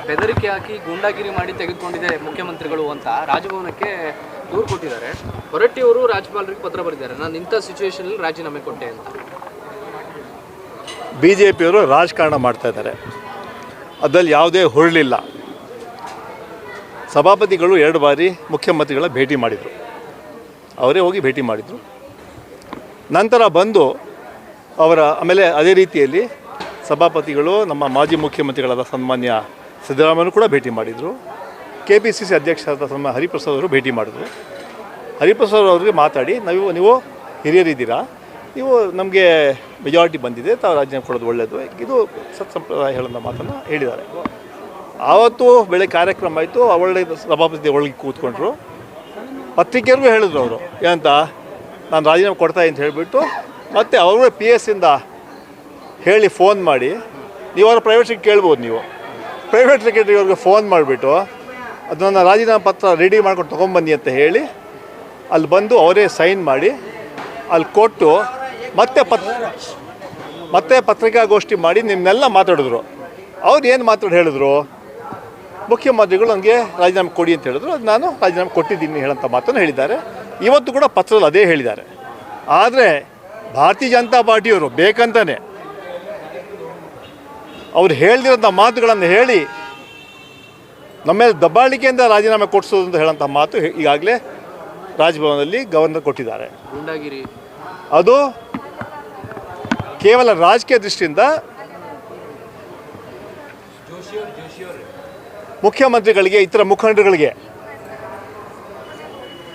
ಬೆದರಿಕೆ ಹಾಕಿ ಗೂಂಡಾಗಿರಿ ಮಾಡಿ ತೆಗೆದುಕೊಂಡಿದೆ ಮುಖ್ಯಮಂತ್ರಿಗಳು ಅಂತ ರಾಜಭವನಕ್ಕೆ ದೂರು ಕೊಟ್ಟಿದ್ದಾರೆ. ಹೊರಟ್ಟಿ ಅವರು ರಾಜ್ಯಪಾಲರಿಗೆ ಪತ್ರ ಬರೆದಿದ್ದಾರೆ, ನಾನು ಇಂಥ ಸಿಚುವೇಶನ್ ರಾಜೀನಾಮೆ ಕೊಟ್ಟೆ ಅಂತ. BJPಯವರು ರಾಜಕಾರಣ ಮಾಡ್ತಾ ಇದ್ದಾರೆ, ಅದರಲ್ಲಿ ಯಾವುದೇ ಹುರುಳಿಲ್ಲ. ಸಭಾಪತಿಗಳು 2 ಬಾರಿ ಮುಖ್ಯಮಂತ್ರಿಗಳ ಭೇಟಿ ಮಾಡಿದರು, ಅವರೇ ಹೋಗಿ ಭೇಟಿ ಮಾಡಿದರು. ನಂತರ ಬಂದು ಆಮೇಲೆ ಅದೇ ರೀತಿಯಲ್ಲಿ ಸಭಾಪತಿಗಳು ನಮ್ಮ ಮಾಜಿ ಮುಖ್ಯಮಂತ್ರಿಗಳಾದ ಸನ್ಮಾನ್ಯ ಸಿದ್ದರಾಮಯ್ಯನೂ ಕೂಡ ಭೇಟಿ ಮಾಡಿದರು. KPCC ಅಧ್ಯಕ್ಷರಾದ ಸನ್ಮಾನ್ಯ ಹರಿಪ್ರಸಾದ್ ಅವರು ಭೇಟಿ ಮಾಡಿದರು. ಹರಿಪ್ರಸಾದ್ ಅವರಿಗೆ ಮಾತಾಡಿ, ನೀವು ಹಿರಿಯರಿದ್ದೀರಾ, ನೀವು ನಮಗೆ ಮೆಜಾರಿಟಿ ಬಂದಿದೆ, ತಾವು ರಾಜೀನಾಮೆ ಕೊಡೋದು ಒಳ್ಳೆಯದು, ಇದು ಸತ್ಸಂಪ್ರದಾಯ ಹೇಳೋ ಮಾತನ್ನು ಹೇಳಿದ್ದಾರೆ. ಆವತ್ತು ಬೆಳಗ್ಗೆ ಕಾರ್ಯಕ್ರಮ ಆಯಿತು, ಒಳ್ಳೆ ಸಭಾಪತಿ ಒಳಗೆ ಕೂತ್ಕೊಂಡ್ರು. ಪತ್ರಿಕೆಯರಿಗೂ ಹೇಳಿದ್ರು ಅವರು ಏನಂತ, ನಾನು ರಾಜೀನಾಮೆ ಕೊಡ್ತಾ ಅಂತ ಹೇಳಿಬಿಟ್ಟು. ಮತ್ತು ಅವರು PS ಇಂದ ಹೇಳಿ ಫೋನ್ ಮಾಡಿ, ನೀವು ಅವರ ಪ್ರೈವೇಟ್ ಸೆಕ್ರೆಟರಿ ಕೇಳ್ಬೋದು, ನೀವು ಪ್ರೈವೇಟ್ ಸೆಕ್ರೆಟರಿ ಅವ್ರಿಗೆ ಫೋನ್ ಮಾಡಿಬಿಟ್ಟು ಅದನ್ನು ರಾಜೀನಾಮೆ ಪತ್ರ ರೆಡಿ ಮಾಡ್ಕೊಂಡು ತೊಗೊಂಬನ್ನಿ ಅಂತ ಹೇಳಿ ಅಲ್ಲಿ ಬಂದು ಅವರೇ ಸೈನ್ ಮಾಡಿ ಅಲ್ಲಿ ಕೊಟ್ಟು ಮತ್ತೆ ಪತ್ರಿಕಾಗೋಷ್ಠಿ ಮಾಡಿ ನಿಮ್ಮನ್ನೆಲ್ಲ ಮಾತಾಡಿದ್ರು. ಅವ್ರು ಏನು ಹೇಳಿದ್ರು, ಮುಖ್ಯಮಂತ್ರಿಗಳು ನನಗೆ ರಾಜೀನಾಮೆ ಕೊಡಿ ಅಂತ ಹೇಳಿದ್ರು, ಅದು ನಾನು ರಾಜೀನಾಮೆ ಕೊಟ್ಟಿದ್ದೀನಿ ಹೇಳೋಂಥ ಮಾತನ್ನು ಹೇಳಿದ್ದಾರೆ. ಇವತ್ತು ಕೂಡ ಪತ್ರದಲ್ಲಿ ಅದೇ ಹೇಳಿದ್ದಾರೆ. ಆದರೆ ಭಾರತೀಯ ಜನತಾ ಪಾರ್ಟಿಯವರು ಬೇಕಂತಾನೆ ಅವ್ರು ಹೇಳ್ದಿರೋಂಥ ಮಾತುಗಳನ್ನು ಹೇಳಿ ನಮ್ಮ ಮೇಲೆ ದಬ್ಬಾಳಿಕೆಯಿಂದ ರಾಜೀನಾಮೆ ಕೊಡಿಸೋದು ಅಂತ ಹೇಳೋಂಥ ಮಾತು ಈಗಾಗಲೇ ರಾಜಭವನದಲ್ಲಿ ಗವರ್ನರ್ ಕೊಟ್ಟಿದ್ದಾರೆ. ಅದು ಕೇವಲ ರಾಜಕೀಯ ದೃಷ್ಟಿಯಿಂದ ಮುಖ್ಯಮಂತ್ರಿಗಳಿಗೆ, ಇತರ ಮುಖಂಡರುಗಳಿಗೆ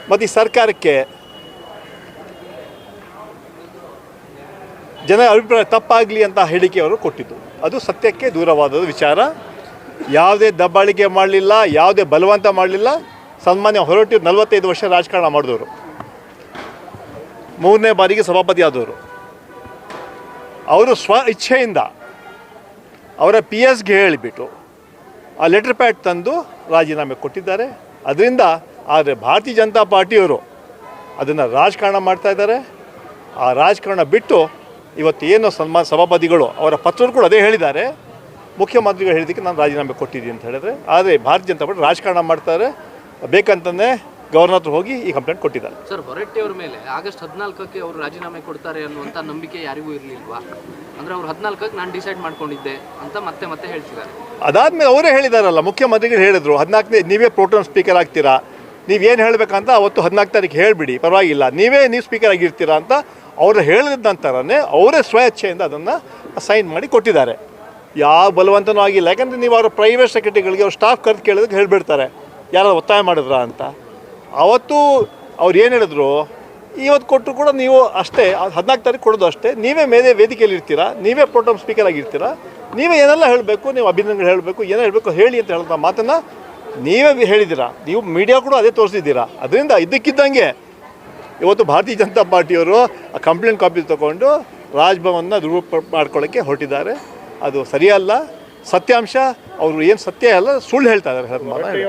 ಮತ್ತು ಈ ಸರ್ಕಾರಕ್ಕೆ ಜನ ಅಭಿಪ್ರಾಯ ತಪ್ಪಾಗಲಿ ಅಂತ ಹೇಳಿಕೆ ಅವರು ಕೊಟ್ಟಿದ್ದು. ಅದು ಸತ್ಯಕ್ಕೆ ದೂರವಾದ ವಿಚಾರ. ಯಾವುದೇ ದಬ್ಬಾಳಿಕೆ ಮಾಡಲಿಲ್ಲ, ಯಾವುದೇ ಬಲವಂತ ಮಾಡಲಿಲ್ಲ. ಸನ್ಮಾನ್ಯ ಹೊರಟ್ಟಿ 45 ವರ್ಷ ರಾಜಕಾರಣ ಮಾಡಿದವರು, 3ನೇ ಬಾರಿಗೆ ಸಭಾಪತಿ ಆದವರು. ಅವರು ಸ್ವ ಇಚ್ಛೆಯಿಂದ ಅವರ PSಗೆ ಹೇಳಿಬಿಟ್ಟು ಆ ಲೆಟರ್ ಪ್ಯಾಡ್ ತಂದು ರಾಜೀನಾಮೆ ಕೊಟ್ಟಿದ್ದಾರೆ. ಅದರಿಂದ ಆದರೆ ಭಾರತೀಯ ಜನತಾ ಪಾರ್ಟಿಯವರು ಅದನ್ನು ರಾಜಕಾರಣ ಮಾಡ್ತಾ ಇದ್ದಾರೆ. ಆ ರಾಜಕಾರಣ ಬಿಟ್ಟು ಇವತ್ತು ಏನು ಸಭಾಪತಿಗಳು ಅವರ ಪತ್ರರು ಕೂಡ ಅದೇ ಹೇಳಿದ್ದಾರೆ, ಮುಖ್ಯಮಂತ್ರಿಗಳು ಹೇಳಿದ್ದಕ್ಕೆ ನಾನು ರಾಜೀನಾಮೆ ಕೊಟ್ಟಿದ್ದೀನಿ ಅಂತ ಹೇಳಿದ್ರೆ. ಆದರೆ ಭಾರತೀಯ ಜನತಾ ಪಾರ್ಟಿ ರಾಜಕಾರಣ ಮಾಡ್ತಾರೆ, ಬೇಕಂತಂದೇ ಗವರ್ನರ್ ಹತ್ರ ಹೋಗಿ ಈ ಕಂಪ್ಲೇಂಟ್ ಕೊಟ್ಟಿದ್ದಾರೆ. ಸರ್, ಹೊರಟ್ಟಿ ಅವ್ರ ಮೇಲೆ ಆಗಸ್ಟ್ 14ಕ್ಕೆ ಅವರು ರಾಜೀನಾಮೆ ಕೊಡ್ತಾರೆ ಅನ್ನುವಂಥ ನಂಬಿಕೆ ಯಾರಿಗೂ ಇರಲಿಲ್ವಾ? ಅಂದರೆ ಅವ್ರು 14ಕ್ಕೆ ನಾನು ಡಿಸೈಡ್ ಮಾಡ್ಕೊಂಡಿದ್ದೆ ಅಂತ ಮತ್ತೆ ಹೇಳ್ತಿದ್ದಾರೆ. ಅದಾದಮೇಲೆ ಅವರೇ ಹೇಳಿದಾರಲ್ಲ, ಮುಖ್ಯಮಂತ್ರಿಗಳು ಹೇಳಿದ್ರು 14ನೇ ನೀವೇ ಪ್ರೋಟೋನ್ ಸ್ಪೀಕರ್ ಆಗ್ತೀರಾ, ನೀವೇನು ಹೇಳಬೇಕಂತ ಅವತ್ತು 14 ತಾರೀಕು ಹೇಳಿಬಿಡಿ, ಪರವಾಗಿಲ್ಲ, ನೀವು ಸ್ಪೀಕರ್ ಆಗಿರ್ತೀರಾ ಅಂತ ಅವರು ಹೇಳಿದ ನಂತರನೇ ಅವರೇ ಸ್ವೇಚ್ಛೆಯಿಂದ ಅದನ್ನು ಸೈನ್ ಮಾಡಿ ಕೊಟ್ಟಿದ್ದಾರೆ. ಯಾವ ಬಲವಂತನೂ ಆಗಿಲ್ಲ. ಯಾಕಂದರೆ ನೀವು ಅವರ ಪ್ರೈವೇಟ್ ಸೆಕ್ರೆಟರಿಗಳಿಗೆ ಅವ್ರ ಸ್ಟಾಫ್ ಕರೆದು ಕೇಳಿದಕ್ಕೆ ಹೇಳಿಬಿಡ್ತಾರೆ, ಯಾರು ಒತ್ತಾಯ ಮಾಡಿದ್ರಾ ಅಂತ. ಅವತ್ತು ಅವ್ರು ಏನು ಹೇಳಿದ್ರು, ಇವತ್ತು ಕೊಟ್ಟರು ಕೂಡ ನೀವು ಅಷ್ಟೇ 14 ತಾರೀಕು ಕೊಡೋದು ಅಷ್ಟೇ, ನೀವೇ ಮೇಲೆ ವೇದಿಕೆಯಲ್ಲಿ ಇರ್ತೀರಾ, ನೀವೇ ಪ್ರೋಟೋನ್ ಸ್ಪೀಕರ್ ಆಗಿರ್ತೀರಾ, ನೀವೇ ಏನೆಲ್ಲ ಹೇಳಬೇಕು, ನೀವು ಅಭಿನಂದನೆಗಳು ಹೇಳಬೇಕು, ಏನೋ ಹೇಳಬೇಕು ಹೇಳಿ ಅಂತ ಹೇಳೋಂಥ ಮಾತನ್ನು ನೀವೇ ಹೇಳಿದ್ದೀರಾ. ನೀವು ಮೀಡಿಯಾ ಕೂಡ ಅದೇ ತೋರಿಸಿದ್ದೀರಾ. ಅದರಿಂದ ಇದ್ದಕ್ಕಿದ್ದಂಗೆ ಇವತ್ತು ಭಾರತೀಯ ಜನತಾ ಪಾರ್ಟಿಯವರು ಆ ಕಂಪ್ಲೇಂಟ್ ಕಾಪಿ ತೊಗೊಂಡು ರಾಜಭವನ ದುರುಪಯೋಗ ಮಾಡ್ಕೊಳ್ಳೋಕ್ಕೆ ಹೊರಟಿದ್ದಾರೆ. ಅದು ಸರಿಯಲ್ಲ. ಸತ್ಯಾಂಶ ಅವರು ಏನು ಸತ್ಯ ಅಲ್ಲ, ಸುಳ್ಳು ಹೇಳ್ತಾ ಇದ್ದಾರೆ.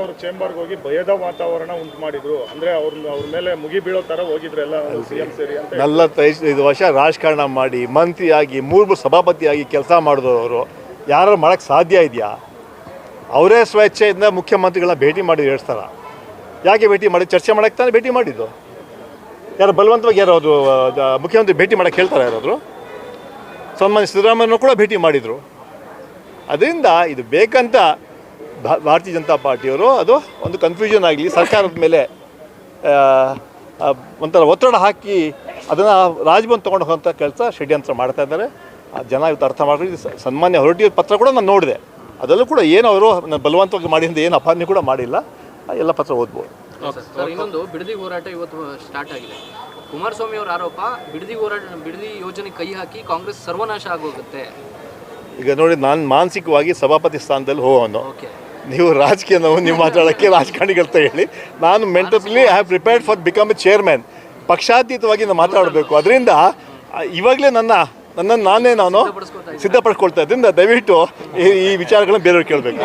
ಅವರು ಚೇಂಬರ್ಗೆ ಹೋಗಿ ಭಯದ ವಾತಾವರಣ ಉಂಟು ಮಾಡಿದ್ರು, ಅಂದರೆ ಅವ್ರ ಮೇಲೆ ಮುಗಿ ಬೀಳೋ ಥರ ಹೋಗಿದ್ರು ಎಲ್ಲ CM ಸೇರಿ ಅಂತ. 45 ವರ್ಷ ರಾಜಕಾರಣ ಮಾಡಿ ಮಂತ್ರಿಯಾಗಿ 3 ಸಭಾಪತಿಯಾಗಿ ಕೆಲಸ ಮಾಡಿದವರು ಯಾರು ಮಾಡೋಕ್ಕೆ ಸಾಧ್ಯ ಇದೆಯಾ? ಅವರೇ ಸ್ವೇಚ್ಛೆಯಿಂದ ಮುಖ್ಯಮಂತ್ರಿಗಳನ್ನ ಭೇಟಿ ಮಾಡಿ ಹೇಳ್ತಾರ. ಯಾಕೆ ಭೇಟಿ ಮಾಡಿ? ಚರ್ಚೆ ಮಾಡೋಕ್ಕೆ ತಾನೇ ಭೇಟಿ ಮಾಡಿದ್ದು. ಯಾರು ಬಲವಂತವಾಗಿ ಯಾರು ಅವರು ಮುಖ್ಯಮಂತ್ರಿ ಭೇಟಿ ಮಾಡೋಕ್ಕೆ ಹೇಳ್ತಾರೆ? ಯಾರಾದರೂ ಸನ್ಮಾನ್ಯ ಸಿದ್ದರಾಮಯ್ಯನೂ ಕೂಡ ಭೇಟಿ ಮಾಡಿದರು. ಅದರಿಂದ ಇದು ಬೇಕಂತ ಭಾರತೀಯ ಜನತಾ ಪಾರ್ಟಿಯವರು ಅದು ಒಂದು ಕನ್ಫ್ಯೂಷನ್ ಆಗಲಿ, ಸರ್ಕಾರದ ಮೇಲೆ ಒಂಥರ ಒತ್ತಡ ಹಾಕಿ ಅದನ್ನು ರಾಜಭವನ ತೊಗೊಂಡು ಹೋಗೋಂಥ ಕೆಲಸ ಷಡ್ಯಂತ್ರ ಮಾಡ್ತಾ ಇದ್ದಾರೆ. ಜನ ಇವತ್ತು ಅರ್ಥ ಮಾಡಿ ಸನ್ಮಾನ್ಯ ಹೊರಟಿಯ ಪತ್ರ ಕೂಡ ನಾನು ನೋಡಿದೆ, ಅದರಲ್ಲೂ ಕೂಡ ಏನು ಅವರು ಬಲವಂತವಾಗಿ ಮಾಡಿ ಅಂತ ಏನು ಅಪಾನ್ಯ ಕೂಡ ಮಾಡಿಲ್ಲ. ಎಲ್ಲ ಪತ್ರ ಓದ್ಬೋದು. ಸರ್, ಇನ್ನೊಂದು ಬಿಡದಿ ಹೋರಾಟ ಇವತ್ತು ಸ್ಟಾರ್ಟ್ ಆಗಿದೆ. ಕುಮಾರಸ್ವಾಮಿ ಅವರ ಆರೋಪ, ಬಿಡದಿ ಯೋಜನೆ ಕೈ ಹಾಕಿ ಕಾಂಗ್ರೆಸ್ ಸರ್ವನಾಶ ಆಗೋಗುತ್ತೆ. ಈಗ ನೋಡಿ, ನಾನು ಮಾನಸಿಕವಾಗಿ ಸಭಾಪತಿ ಸ್ಥಾನದಲ್ಲಿ ಹೋಗೋನು, ನೀವು ರಾಜಕೀಯ ನೀವು ಮಾತಾಡೋಕ್ಕೆ ರಾಜಕಾರಣಿಗಳಂತ ಹೇಳಿ, ನಾನು mentally I have prepared for become A chairman. ಪಕ್ಷಾತೀತವಾಗಿ ನಾನು ಮಾತಾಡಬೇಕು. ಅದರಿಂದ ಇವಾಗಲೇ ನನ್ನನ್ನು ನಾನು ಸಿದ್ಧಪಡಿಸ್ಕೊಳ್ತಾ ಇದ್ದರಿಂದ ದಯವಿಟ್ಟು ಈ ವಿಚಾರಗಳನ್ನ ಬೇರೆಯವ್ರು ಕೇಳಬೇಕು.